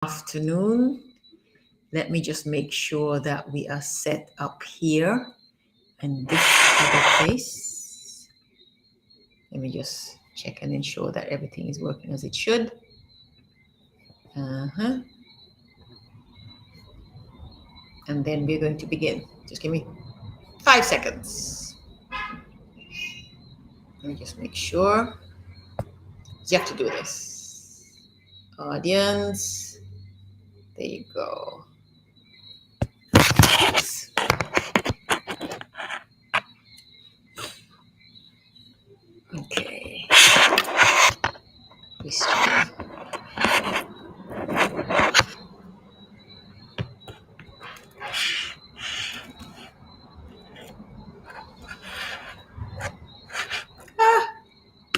Afternoon. Let me just make sure that we are set up here and this other place. Let me just check and ensure that everything is working as it should. And then we're going to begin. Just give me 5 seconds. Let me just make sure. You have to do this. Audience. There you go. Okay.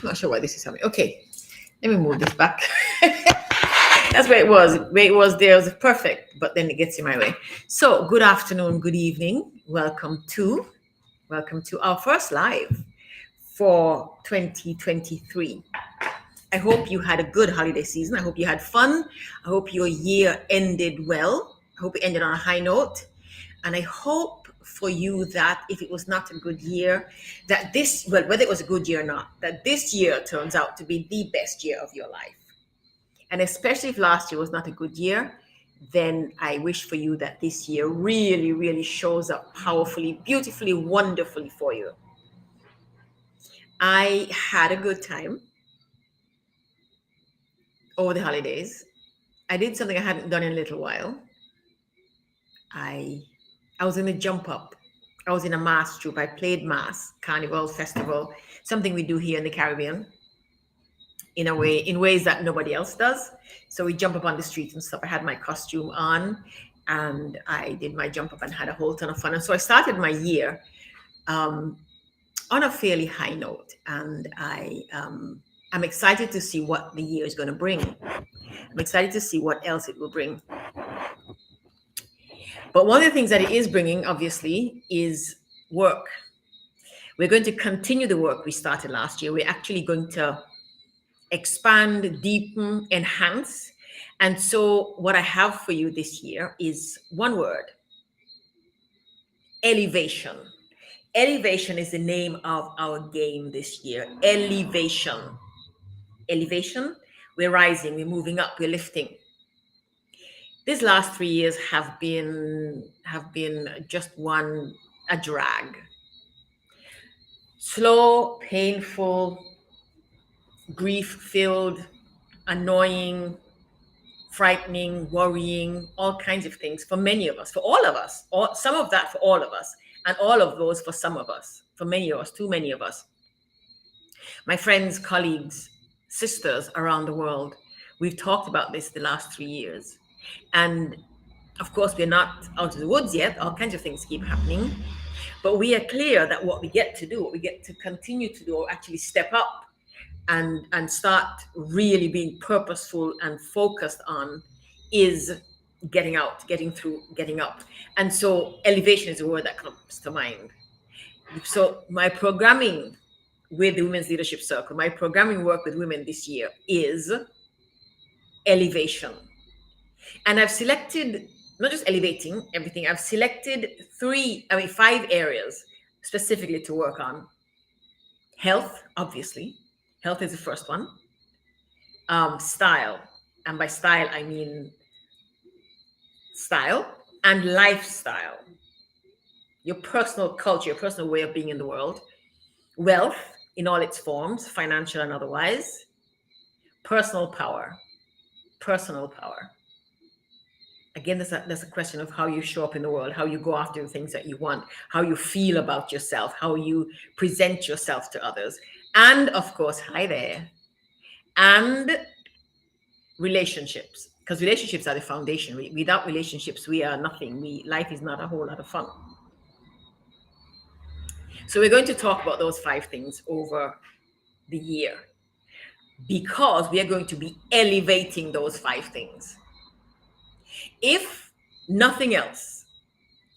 Not sure why this is happening. Okay, let me move this back. That's where it was. Where it was there was perfect, but then it gets in my way. So good afternoon, good evening. Welcome to our first live for 2023. I hope you had a good holiday season. I hope you had fun. I hope your year ended well. I hope it ended on a high note. And I hope for you that if it was not a good year, that whether it was a good year or not, that this year turns out to be the best year of your life. And especially if last year was not a good year, then I wish for you that this year really, really shows up powerfully, beautifully, wonderfully for you. I had a good time over the holidays. I did something I hadn't done in a little while. I was in a jump up. I was in a mass troupe. I played mass, carnival, festival, something we do here in the Caribbean in ways that nobody else does. So we jump up on the streets and stuff. I had my costume on and I did my jump up and had a whole ton of fun. And so I started my year on a fairly high note. And I'm excited to see what the year is going to bring. I'm excited to see what else it will bring. But one of the things that it is bringing, obviously, is work. We're going to continue the work we started last year. We're actually going to expand, deepen, enhance. And so what I have for you this year is one word: elevation. Elevation is the name of our game this year. Elevation. Elevation. We're rising, we're moving up, we're lifting. These last 3 years have been just a drag. Slow, painful, grief-filled, annoying, frightening, worrying, all kinds of things for many of us, for all of us, or some of that for all of us, and all of those for some of us, for many of us, too many of us. My friends, colleagues, sisters around the world, we've talked about this the last 3 years. And of course, we're not out of the woods yet. All kinds of things keep happening. But we are clear that what we get to do, what we get to continue to do, or actually step up and start really being purposeful and focused on, is getting out, getting through, getting up. And so elevation is a word that comes to mind. So my programming with the Women's Leadership Circle, my programming work with women this year is elevation. And I've selected, not just elevating everything, I've selected 5 areas specifically to work on. Health, obviously. Health is the first one. Style. And by style, I mean style and lifestyle. Your personal culture, your personal way of being in the world. Wealth in all its forms, financial and otherwise. Personal power. Personal power. Again, there's a question of how you show up in the world, how you go after the things that you want, how you feel about yourself, how you present yourself to others. And of course, hi there. And relationships, because relationships are the foundation. Without relationships, we are nothing. Life is not a whole lot of fun. So we're going to talk about those 5 things over the year, because we are going to be elevating those 5 things. If nothing else,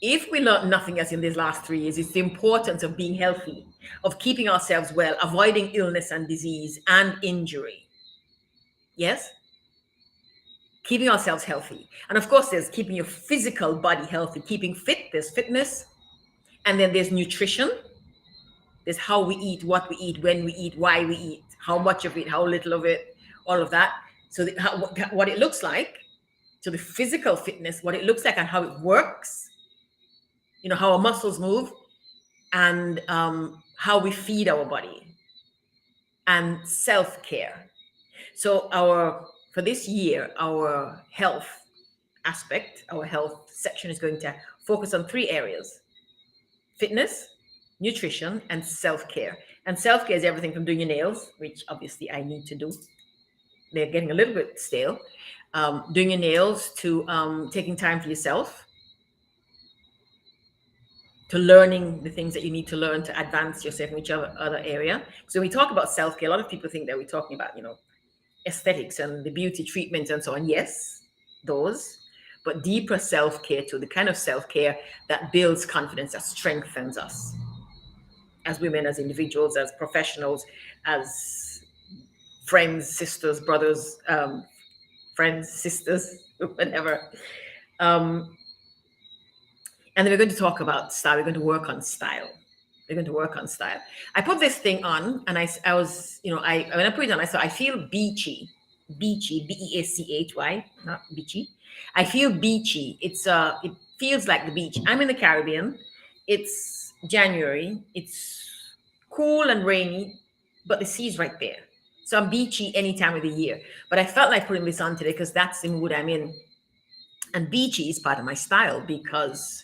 if we learned nothing else in these last 3 years, it's the importance of being healthy, of keeping ourselves well, avoiding illness and disease and injury. Yes? keeping ourselves healthy. And of course, there's keeping your physical body healthy, keeping fit, there's fitness. And then there's nutrition. There's how we eat, what we eat, when we eat, why we eat, how much of it, how little of it, all of that. So what it looks like, so the physical fitness, what it looks like and how it works, how our muscles move, and how we feed our body, and self-care. So for this year, our health aspect, our health section is going to focus on 3 areas: fitness, nutrition, and self-care. And self-care is everything from doing your nails, which obviously I need to do. They're getting a little bit stale. Doing your nails, to taking time for yourself, to learning the things that you need to learn to advance yourself in whichever other area. So when we talk about self-care, a lot of people think that we're talking about, aesthetics and the beauty treatments and so on. Yes, those, but deeper self-care too, the kind of self-care that builds confidence, that strengthens us as women, as individuals, as professionals, as friends, sisters, brothers, friends, sisters, whatever. And then we're going to talk about style. We're going to work on style. We're going to work on style. I put this thing on, and I was, when I put it on, I feel beachy, Beachy, not beachy. I feel beachy. It feels like the beach. I'm in the Caribbean. It's January. It's cool and rainy, but the sea's right there. So I'm beachy any time of the year. But I felt like putting this on today because that's the mood I'm in. And beachy is part of my style because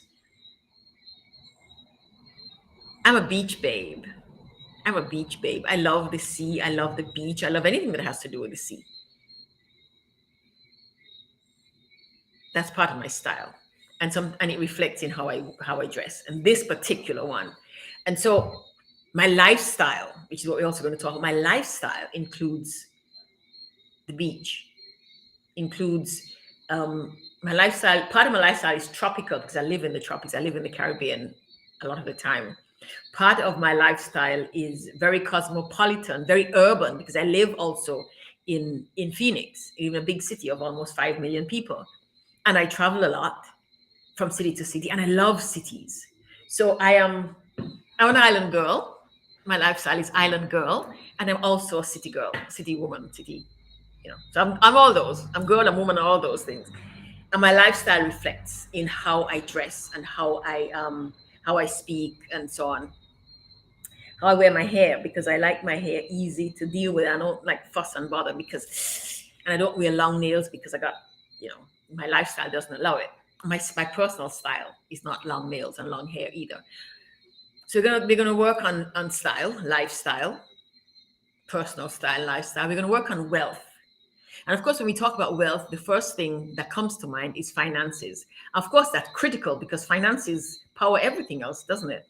I'm a beach babe. I love the sea. I love the beach. I love anything that has to do with the sea. That's part of my style. And it reflects in how I dress. And this particular one. And so my lifestyle, which is what we're also going to talk about, my lifestyle includes the beach, includes my lifestyle. Part of my lifestyle is tropical because I live in the tropics. I live in the Caribbean a lot of the time. Part of my lifestyle is very cosmopolitan, very urban, because I live also in Phoenix, in a big city of almost 5 million people. And I travel a lot from city to city, and I love cities. So I'm an island girl. My lifestyle is island girl, and I'm also a city girl, city woman, city, So I'm all those. I'm girl, I'm woman, all those things. And my lifestyle reflects in how I dress and how I speak and so on. How I wear my hair, because I like my hair easy to deal with. I don't like fuss and bother and I don't wear long nails because I got, my lifestyle doesn't allow it. My personal style is not long nails and long hair either. So we're gonna work on style, lifestyle, personal style, lifestyle. We're gonna work on wealth. And of course, when we talk about wealth, the first thing that comes to mind is finances. Of course, that's critical because finances power everything else, doesn't it?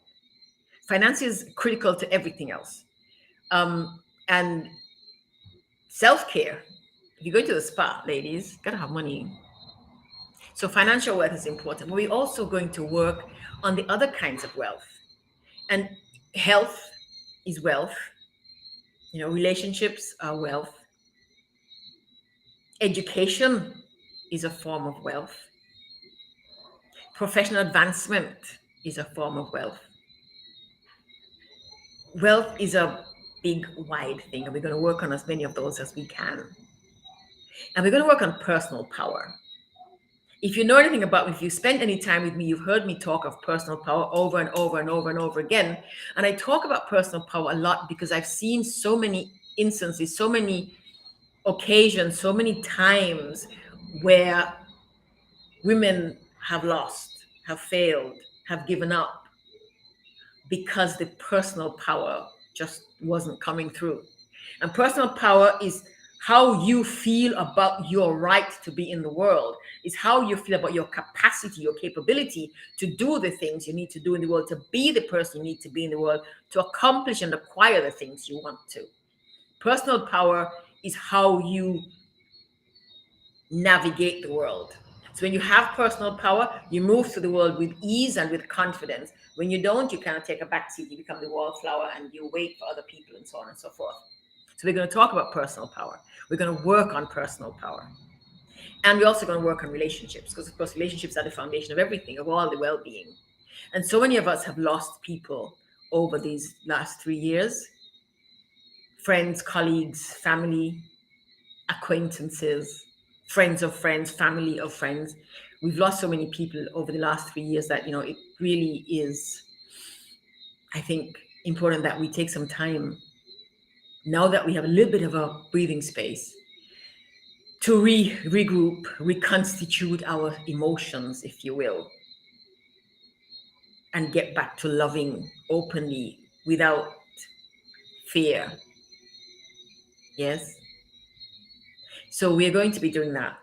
Finance is critical to everything else. And self-care. If you go to the spa, ladies, gotta have money. So financial wealth is important. But we're also going to work on the other kinds of wealth. And health is wealth. Relationships are wealth. Education is a form of wealth. Professional advancement is a form of wealth. Wealth is a big, wide thing, and we're going to work on as many of those as we can. And we're going to work on personal power. If you know anything about me, if you spend any time with me, you've heard me talk of personal power over and over and over and over again. And I talk about personal power a lot because I've seen so many instances, so many occasions, so many times where women have lost, have failed, have given up because the personal power just wasn't coming through. And personal power is how you feel about your right to be in the world. It's how you feel about your capacity, your capability to do the things you need to do in the world, to be the person you need to be in the world, to accomplish and acquire the things you want to. Personal power is how you navigate the world. So when you have personal power, you move through the world with ease and with confidence. When you don't, you kind of take a back seat, you become the wallflower and you wait for other people and so on and so forth. So we're going to talk about personal power. We're going to work on personal power. And we're also going to work on relationships, because of course relationships are the foundation of everything, of all the well-being. And so many of us have lost people over these last 3 years: friends, colleagues, family, acquaintances, friends of friends, family of friends. We've lost so many people over the last 3 years that, it really is, I think, important that we take some time, now that we have a little bit of a breathing space, to regroup, reconstitute our emotions, if you will, and get back to loving openly without fear. Yes? So we're going to be doing that.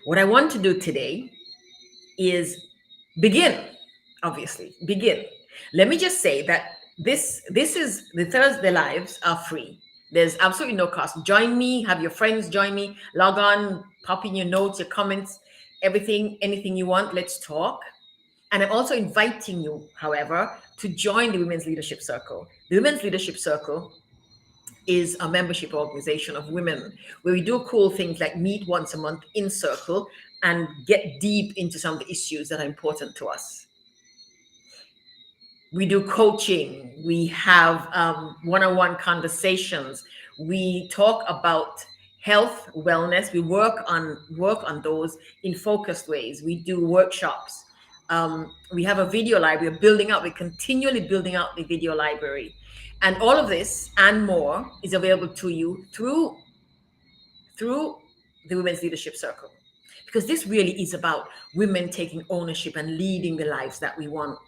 What I want to do today is begin. Let me just say that this is the Thursday lives are free. There's absolutely no cost. Join me, have your friends join me, log on, pop in your notes, your comments, everything, anything you want. Let's talk. And I'm also inviting you, however, to join the Women's Leadership Circle. The Women's Leadership Circle is a membership organization of women where we do cool things like meet once a month in circle and get deep into some of the issues that are important to us. We do coaching. We have one-on-one conversations. We talk about health, wellness. We work on those in focused ways. We do workshops. We have a video library. We're continually building out the video library. And all of this and more is available to you through the Women's Leadership Circle. Because this really is about women taking ownership and leading the lives that we want.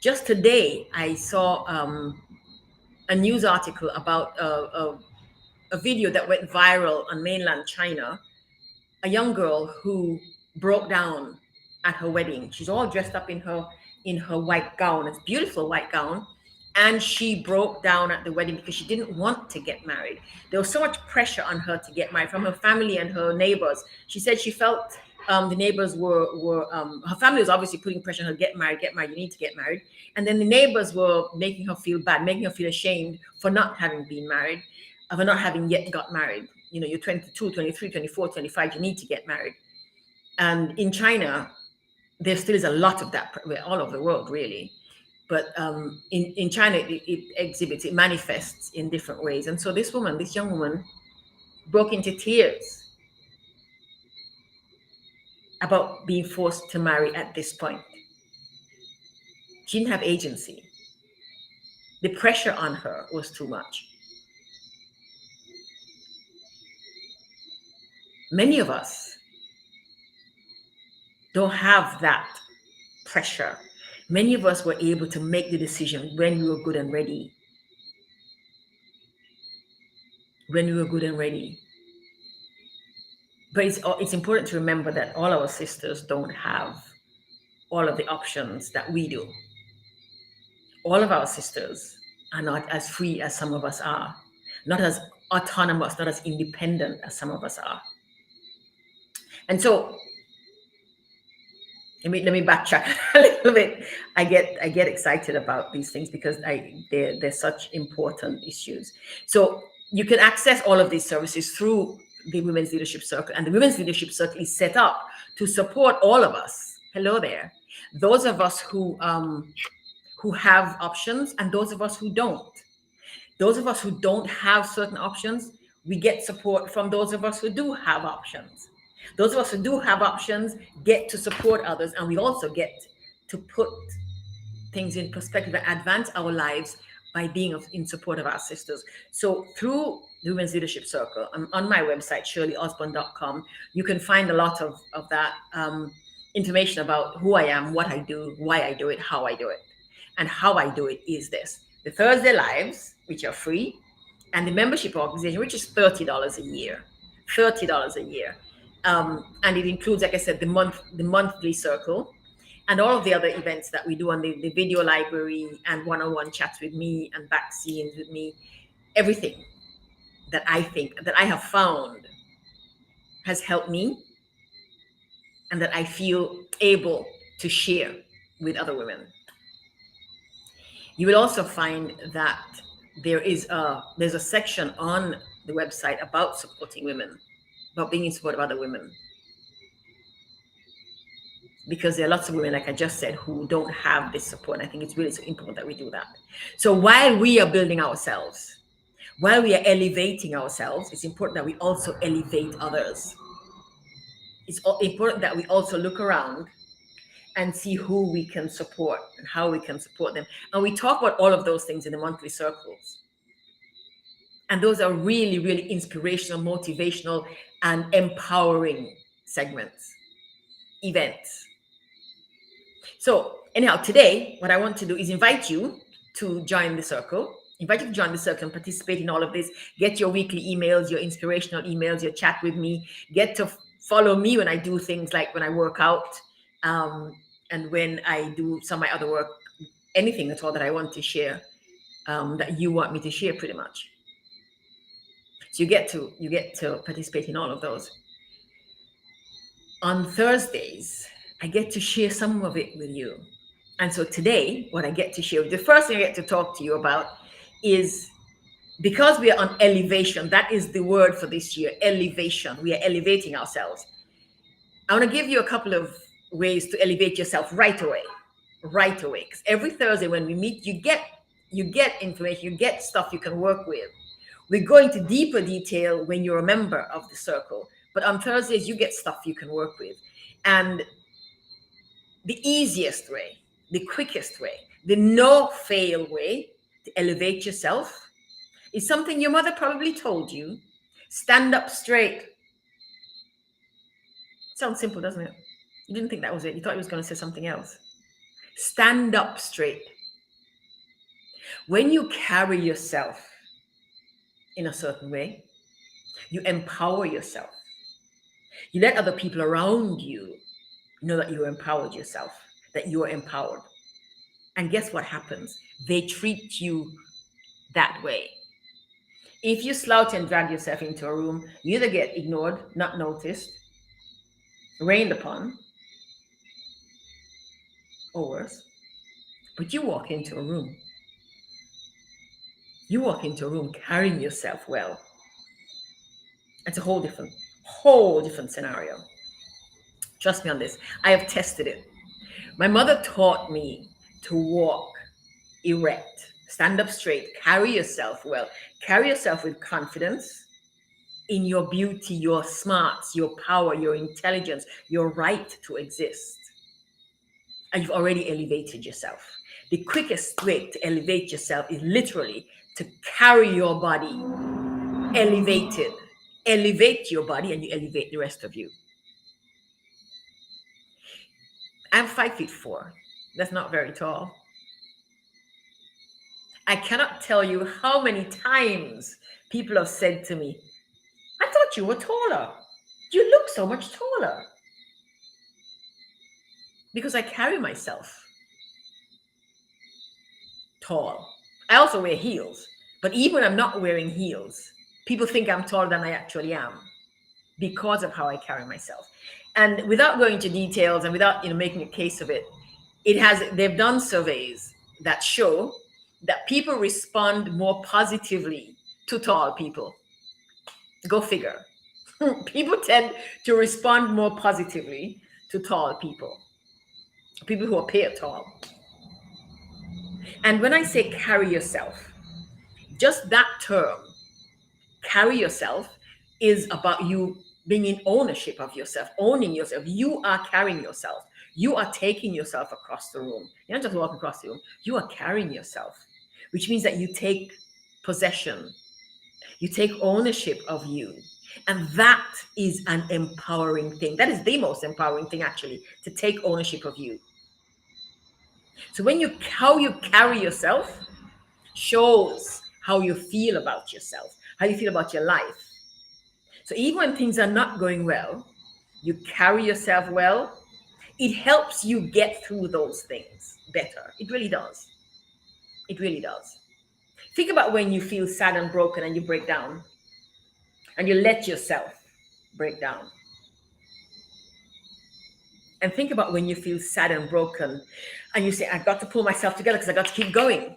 Just today, I saw a news article about a video that went viral on mainland China. A young girl who broke down at her wedding. She's all dressed up in her white gown. It's a beautiful white gown. And she broke down at the wedding because she didn't want to get married. There was so much pressure on her to get married from her family and her neighbors. She said she felt the neighbors were her family was obviously putting pressure on her: get married, you need to get married. And then the neighbors were making her feel bad, making her feel ashamed for not having been married, for not having yet got married. You're 22, 23, 24, 25, you need to get married. And in China, there still is a lot of that, all over the world, really. But in China, it manifests in different ways. And so this young woman, broke into tears about being forced to marry at this point. She didn't have agency. The pressure on her was too much. Many of us don't have that pressure. Many of us were able to make the decision when we were good and ready. But it's important to remember that all our sisters don't have all of the options that we do. All of our sisters are not as free as some of us are, not as autonomous, not as independent as some of us are. And so let me backtrack a little bit. I get excited about these things because they're such important issues. So you can access all of these services through the Women's Leadership Circle, and the Women's Leadership Circle is set up to support all of us. Hello there. Those of us who have options and those of us who don't. Those of us who don't have certain options, we get support from those of us who do have options. Those of us who do have options get to support others, and we also get to put things in perspective and advance our lives by being in support of our sisters. So through the Women's Leadership Circle, on my website, shirleyosborne.com, you can find a lot of that information about who I am, what I do, why I do it, how I do it. And how I do it is this: the Thursday lives, which are free, and the membership organization, which is $30 a year. $30 a year. And it includes, like I said, the monthly circle, and all of the other events that we do on the video library, and one-on-one chats with me, and back scenes with me. Everything that I think that I have found has helped me, and that I feel able to share with other women. You will also find that there's a section on the website about supporting women. about being in support of other women. Because there are lots of women, like I just said, who don't have this support. And I think it's really so important that we do that. So while we are building ourselves, while we are elevating ourselves, it's important that we also elevate others. It's important that we also look around and see who we can support and how we can support them. And we talk about all of those things in the monthly circles. And those are really, really inspirational, motivational, and empowering segments, events. So anyhow, today, what I want to do is invite you to join the circle. Invite you to join the circle and participate in all of this. Get your weekly emails, your inspirational emails, your chat with me. Get to follow me when I do things like when I work out, and when I do some of my other work, anything at all that I want to share, that you want me to share, pretty much. So you get to participate in all of those. On Thursdays, I get to share some of it with you. And so today, what I get to share, the first thing I get to talk to you about is, because we are on elevation, that is the word for this year, elevation. We are elevating ourselves. I want to give you a couple of ways to elevate yourself right away. Because every Thursday when we meet, you get information, you get stuff you can work with. We go into deeper detail when you're a member of the circle. But on Thursdays, you get stuff you can work with. And the easiest way, the quickest way, the no-fail way to elevate yourself is something your mother probably told you. Stand up straight. Sounds simple, doesn't it? You didn't think that was it. You thought he was going to say something else. Stand up straight. When you carry yourself in a certain way, you empower yourself. You let other people around you know that you empowered yourself, that you are empowered. And guess what happens? They treat you that way. If you slouch and drag yourself into a room, you either get ignored, not noticed, rained upon, or worse. But you walk into a room. You walk into a room carrying yourself well. It's a whole different scenario. Trust me on this. I have tested it. My mother taught me to walk erect, stand up straight, carry yourself well, carry yourself with confidence in your beauty, your smarts, your power, your intelligence, your right to exist. And you've already elevated yourself. The quickest way to elevate yourself is literally to carry your body elevated. Elevate your body and you elevate the rest of you. I'm 5'4". That's not very tall. I cannot tell you how many times people have said to me, I thought you were taller. You look so much taller. Because I carry myself tall. I also wear heels. But even when I'm not wearing heels, people think I'm taller than I actually am because of how I carry myself. And without going into details and without making a case of it, they've done surveys that show that people respond more positively to tall people. Go figure. People tend to respond more positively to tall people who appear tall. And when I say carry yourself, just that term, carry yourself, is about you being in ownership of yourself, owning yourself. You are carrying yourself. You are taking yourself across the room. You're not just walking across the room. You are carrying yourself, which means that you take possession. You take ownership of you. And that is an empowering thing. That is the most empowering thing, actually, to take ownership of you. So how you carry yourself shows how you feel about yourself, how you feel about your life. So even when things are not going well, you carry yourself well. It helps you get through those things better. It really does. It really does. Think about when you feel sad and broken and you break down and you let yourself break down. And think about when you feel sad and broken and you say, I've got to pull myself together because I've got to keep going.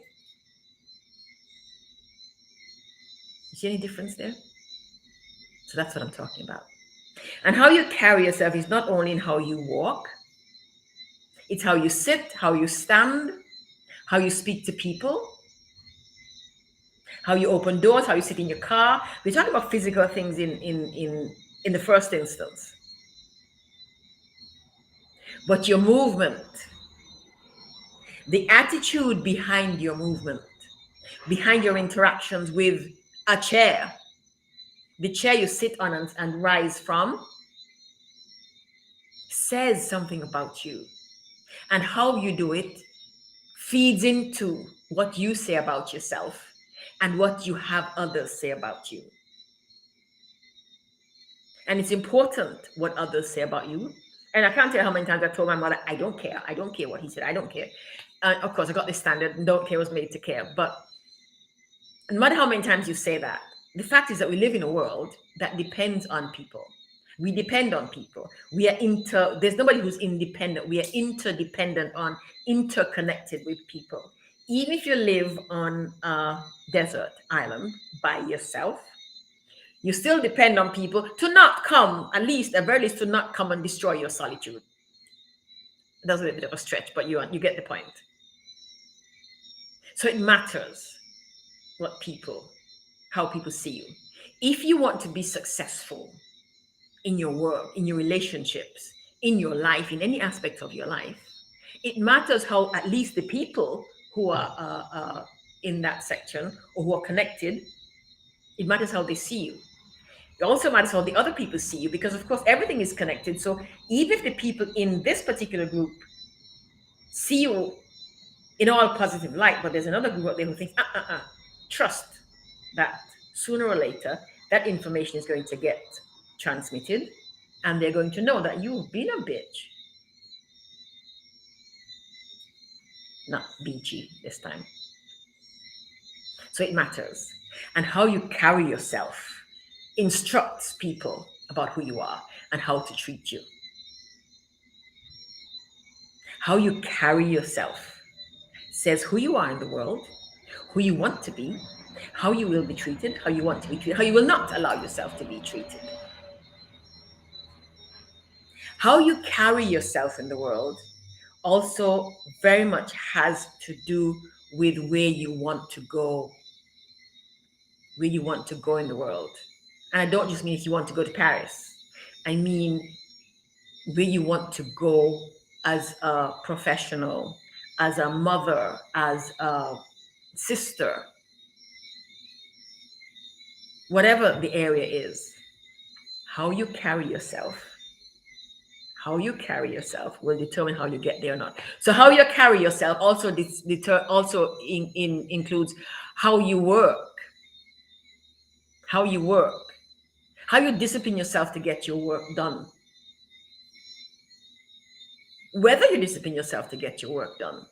You see any difference there? So that's what I'm talking about. And how you carry yourself is not only in how you walk, it's how you sit, how you stand, how you speak to people, how you open doors, how you sit in your car. We're talking about physical things in the first instance. But your movement, the attitude behind your movement, behind your interactions with a chair, the chair you sit on and rise from, says something about you. And how you do it feeds into what you say about yourself and what you have others say about you. And it's important what others say about you. And I can't tell how many times I told my mother, I don't care. I don't care what he said. I don't care. Of course, I got this standard, don't care was made to care. But no matter how many times you say that, the fact is that we live in a world that depends on people. We depend on people. There's nobody who's independent. We are interdependent on, interconnected with people. Even if you live on a desert island by yourself, you still depend on people to not come, at very least to not come and destroy your solitude. That's a little bit of a stretch, but you get the point. So it matters how people see you. If you want to be successful in your work, in your relationships, in your life, in any aspect of your life, it matters how at least the people who are in that section or who are connected, it matters how they see you. It also matters how the other people see you, because of course everything is connected. So even if the people in this particular group see you in all positive light, but there's another group out there who thinks, trust that sooner or later that information is going to get transmitted and they're going to know that you've been a bitch. Not BG this time. So it matters. And how you carry yourself instructs people about who you are and how to treat you. How you carry yourself says who you are in the world, who you want to be, how you will be treated, how you want to be treated, how you will not allow yourself to be treated. How you carry yourself in the world also very much has to do with where you want to go, in the world. And I don't just mean if you want to go to Paris. I mean where you want to go as a professional, as a mother, as a sister, whatever the area is. How you carry yourself will determine how you get there or not. So how you carry yourself also includes how you work, how you discipline yourself to get your work done. Whether you discipline yourself to get your work done,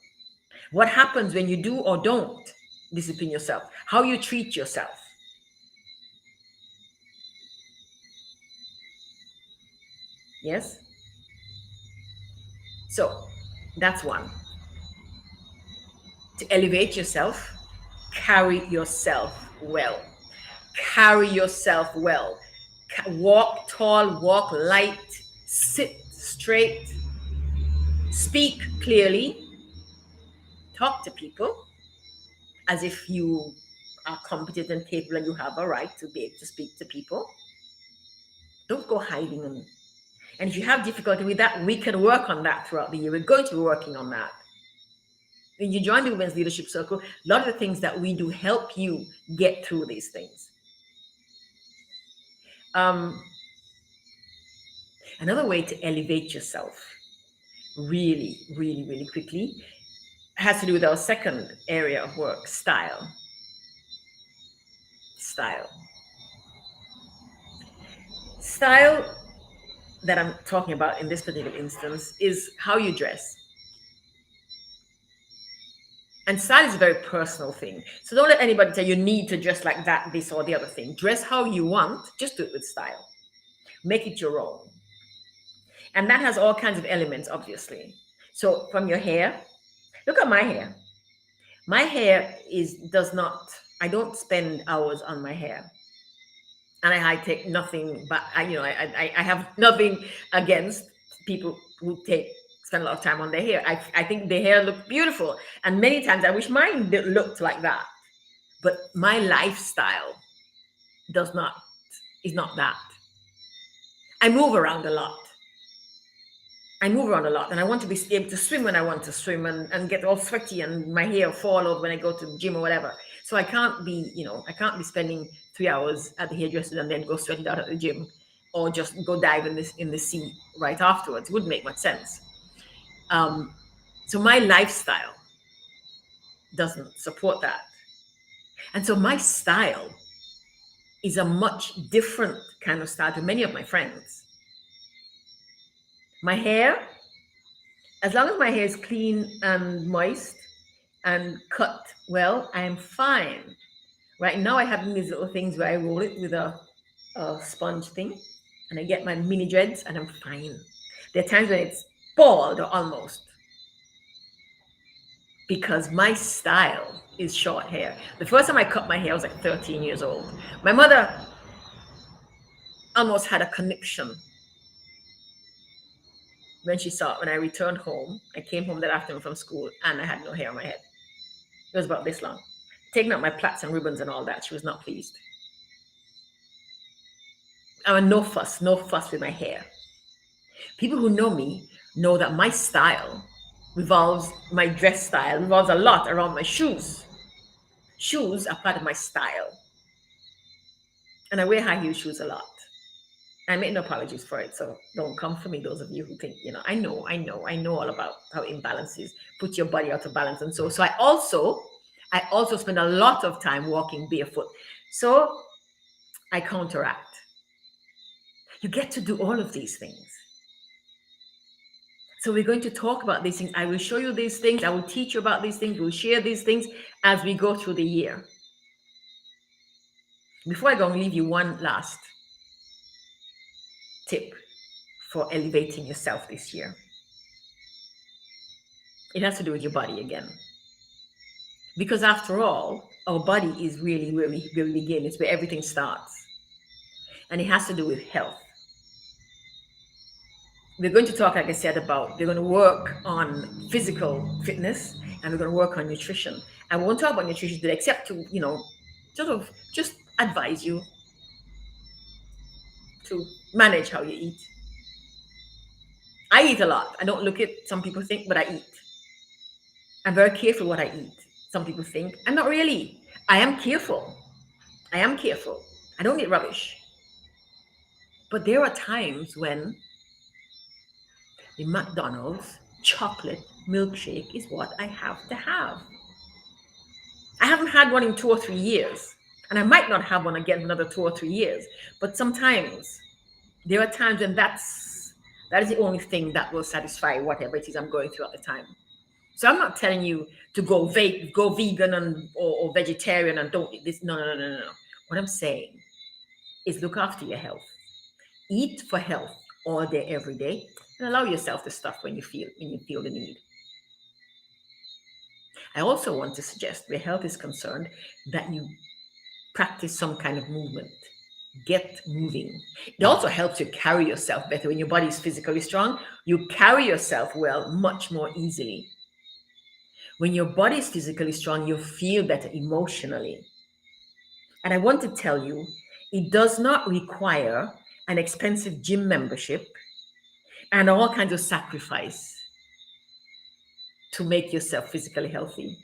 what happens when you do or don't discipline yourself, how you treat yourself. Yes? So that's one. To elevate yourself, carry yourself well. Carry yourself well. Walk tall, walk light, sit straight, speak clearly, talk to people as if you are competent and capable and you have a right to be able to speak to people. Don't go hiding. And if you have difficulty with that, we can work on that throughout the year. We're going to be working on that. When you join the Women's Leadership Circle, a lot of the things that we do help you get through these things. Another way to elevate yourself really, really, really quickly has to do with our second area of work, style. Style that I'm talking about in this particular instance is how you dress. And style is a very personal thing. So don't let anybody tell you need to dress like that, this or the other thing. Dress how you want, just do it with style. Make it your own. And that has all kinds of elements, obviously. So from your hair, look at my hair. My hair I don't spend hours on my hair. And I take nothing, but I have nothing against people who spend a lot of time on their hair. I think their hair look beautiful, and many times I wish mine looked like that. But my lifestyle does not is not that. I move around a lot. I move around a lot, and I want to be able to swim when I want to swim, and get all sweaty and my hair fall over when I go to the gym or whatever. So I can't be, I can't be spending 3 hours at the hairdresser and then go sweating out at the gym, or just go dive in the sea right afterwards. It wouldn't make much sense. So my lifestyle doesn't support that, and so my style is a much different kind of style to many of my friends. My hair, as long as my hair is clean and moist and cut well, I'm fine. Right now I have these little things where I roll it with a sponge thing, and I get my mini dreads, and I'm fine. There are times when it's bald or almost, because my style is short hair. The first time I cut my hair, I was like 13 years old. My mother almost had a conniption when she saw it. When I returned home, I came home that afternoon from school, and I had no hair on my head. It was about this long. Taking out my plaits and ribbons and all that, she was not pleased. I'm no fuss with my hair. People who know me know that my style my dress style revolves a lot around my shoes. Shoes are part of my style. And I wear high heel shoes a lot. I make no apologies for it, so don't come for me, those of you who think, I know all about how imbalances put your body out of balance. And so I also spend a lot of time walking barefoot. So I counteract. You get to do all of these things. So we're going to talk about these things. I will show you these things. I will teach you about these things. We'll share these things as we go through the year. Before I go, I'm going to leave you one last tip for elevating yourself this year. It has to do with your body again. Because after all, our body is really where we begin. It's where everything starts. And it has to do with health. We're going to talk, like I said, we're going to work on physical fitness, and we're going to work on nutrition. I won't talk about nutrition today, except to, sort of just advise you to manage how you eat. I eat a lot. I don't look it, some people think, but I eat. I'm very careful what I eat. Some people think I'm not really. I am careful. I don't eat rubbish. But there are times when the McDonald's chocolate milkshake is what I have to have. I haven't had one in 2 or 3 years, and I might not have one again for another 2 or 3 years. But sometimes there are times when that is the only thing that will satisfy whatever it is I'm going through at the time. So I'm not telling you to go vegan or vegetarian and don't eat this. No. What I'm saying is look after your health. Eat for health all day, every day, and allow yourself to stuff when you feel the need. I also want to suggest, where health is concerned, that you practice some kind of movement. Get moving. It also helps you carry yourself better. When your body is physically strong, you carry yourself well, much more easily. When your body is physically strong, you feel better emotionally. And I want to tell you, it does not require an expensive gym membership and all kinds of sacrifice to make yourself physically healthy.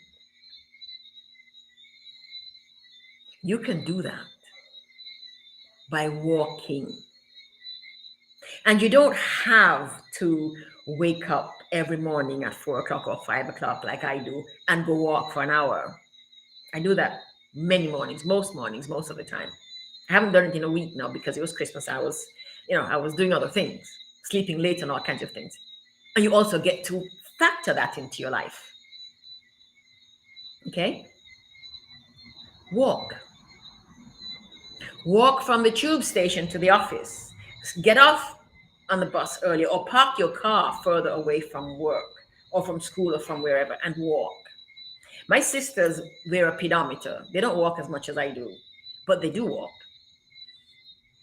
You can do that by walking. And you don't have to wake up every morning at 4 o'clock or 5 o'clock like I do and go walk for an hour. I do that many mornings, most of the time. I haven't done it in a week now because it was Christmas. I was doing other things, sleeping late and all kinds of things. And you also get to factor that into your life. Okay? Walk. Walk from the tube station to the office. Get off on the bus earlier, or park your car further away from work or from school or from wherever, and walk. My sisters wear a pedometer. They don't walk as much as I do, but they do walk.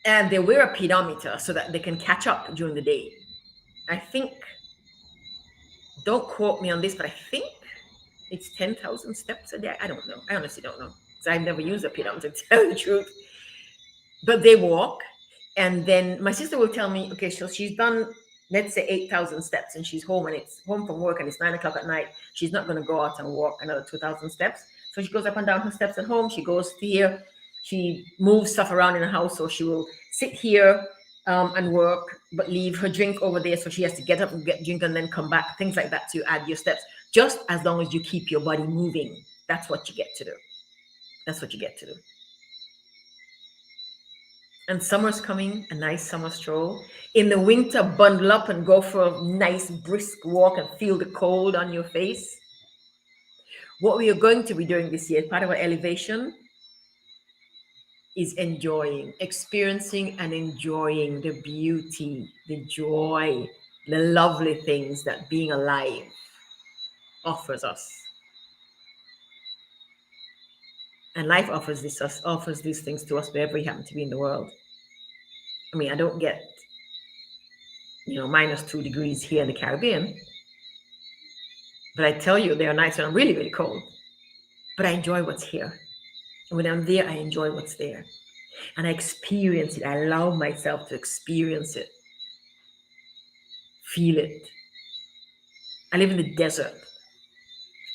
And they wear a pedometer so that they can catch up during the day. I think, don't quote me on this, but I think it's 10,000 steps a day. I don't know. I honestly don't know because I've never used a pedometer, to tell the truth. But they walk, and then my sister will tell me, okay, so she's done, let's say 8,000 steps, and she's home, and it's home from work, and it's 9 o'clock at night. She's not going to go out and walk another 2,000 steps. So she goes up and down her steps at home. She goes here. She moves stuff around in the house. So she will sit here and work, but leave her drink over there. So she has to get up and get drink and then come back. Things like that to add your steps. Just as long as you keep your body moving, that's what you get to do. That's what you get to do. And summer's coming, a nice summer stroll. In the winter, bundle up and go for a nice brisk walk and feel the cold on your face. What we are going to be doing this year, part of our elevation, is enjoying, experiencing and enjoying the beauty, the joy, the lovely things that being alive offers us. And life offers these things to us wherever we happen to be in the world. I mean, I don't get, -2 degrees here in the Caribbean. But I tell you, there are nights when I'm really, really cold. But I enjoy what's here. And when I'm there, I enjoy what's there. And I experience it. I allow myself to experience it. Feel it. I live in the desert.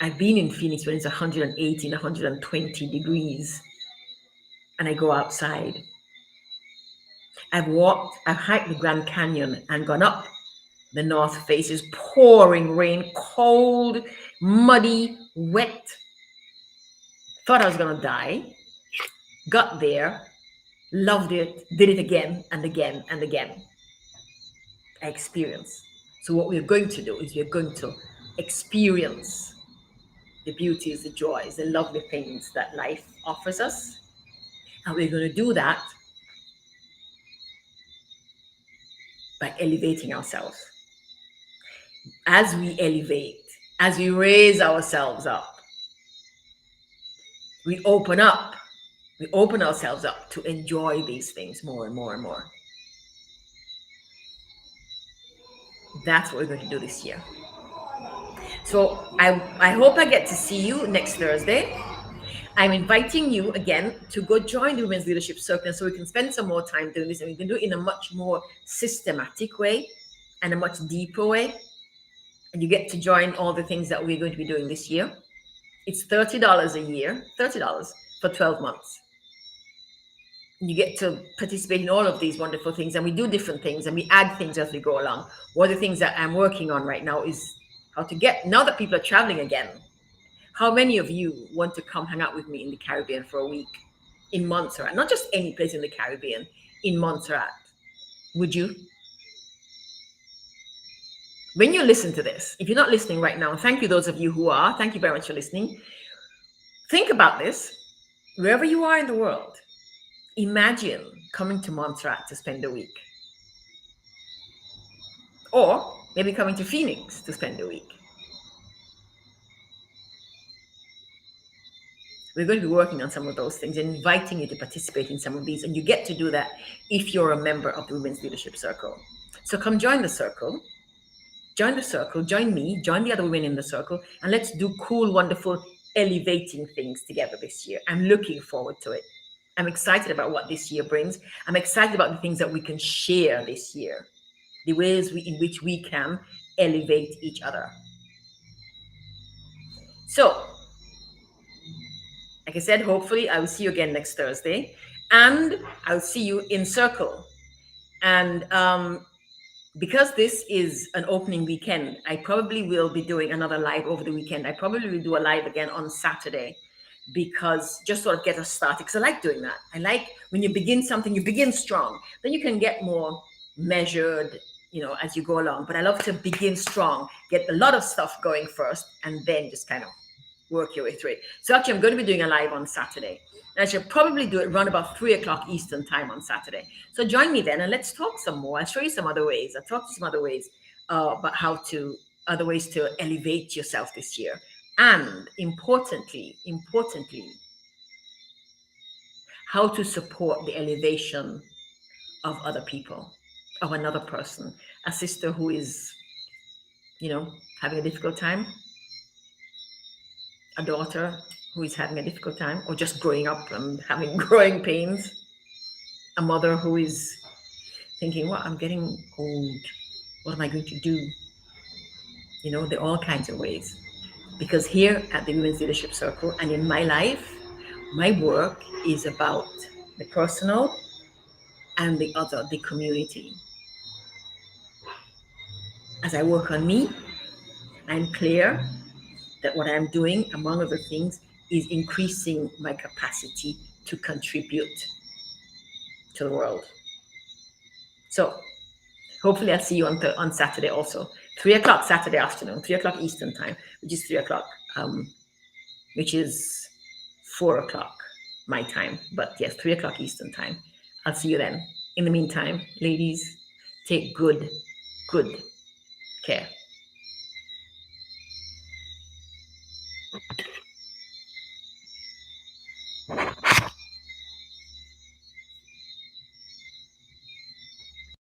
I've been in Phoenix when it's 118, 120 degrees. And I go outside. I've hiked the Grand Canyon and gone up the North Face. Is pouring rain, cold, muddy, wet. Thought I was going to die. Got there, loved it, did it again and again and again. I experienced. So what we're going to do is we're going to experience the beauties, the joys, the lovely things that life offers us. And we're going to do that by elevating ourselves. As we elevate, as we raise ourselves up, we open ourselves up to enjoy these things more and more and more. That's what we're going to do this year. So I hope I get to see you next Thursday. I'm inviting you again to go join the Women's Leadership Circle so we can spend some more time doing this, and we can do it in a much more systematic way and a much deeper way. And you get to join all the things that we're going to be doing this year. It's $30 a year, $30 for 12 months. You get to participate in all of these wonderful things, and we do different things and we add things as we go along. One of the things that I'm working on right now is how to get, now that people are traveling again, how many of you want to come hang out with me in the Caribbean for a week in Montserrat? Not just any place in the Caribbean, in Montserrat. Would you? When you listen to this, if you're not listening right now, thank you those of you who are. Thank you very much for listening. Think about this. Wherever you are in the world, imagine coming to Montserrat to spend a week. Or maybe coming to Phoenix to spend a week. We're going to be working on some of those things and inviting you to participate in some of these. And you get to do that if you're a member of the Women's Leadership Circle. So come join the circle. Join the circle. Join me. Join the other women in the circle. And let's do cool, wonderful, elevating things together this year. I'm looking forward to it. I'm excited about what this year brings. I'm excited about the things that we can share this year. The ways in which we can elevate each other. So, like I said, hopefully I will see you again next Thursday, and I'll see you in circle. And because this is an opening weekend, I probably will be doing another live over the weekend. I probably will do a live again on Saturday, because just sort of get us started, because I like doing that. I like when you begin something, you begin strong, then you can get more measured, as you go along. But I love to begin strong, get a lot of stuff going first, and then just kind of work your way through it. So actually, I'm going to be doing a live on Saturday. And I should probably do it around about 3 o'clock Eastern time on Saturday. So join me then, and let's talk some more. I'll show you some other ways. I'll talk to some other ways about other ways to elevate yourself this year. And importantly, how to support the elevation of other people, of another person, a sister who is, having a difficult time, a daughter who is having a difficult time, or just growing up and having growing pains, a mother who is thinking, well, I'm getting old. What am I going to do? There are all kinds of ways. Because here at the Women's Leadership Circle and in my life, my work is about the personal and the other, the community. As I work on me, I'm clear that what I'm doing, among other things, is increasing my capacity to contribute to the world. So hopefully I'll see you on Saturday also. 3:00 Saturday afternoon, 3:00 Eastern time, which is 3:00, which is 4:00 my time. But yes, 3:00 Eastern time. I'll see you then. In the meantime, ladies, take good care.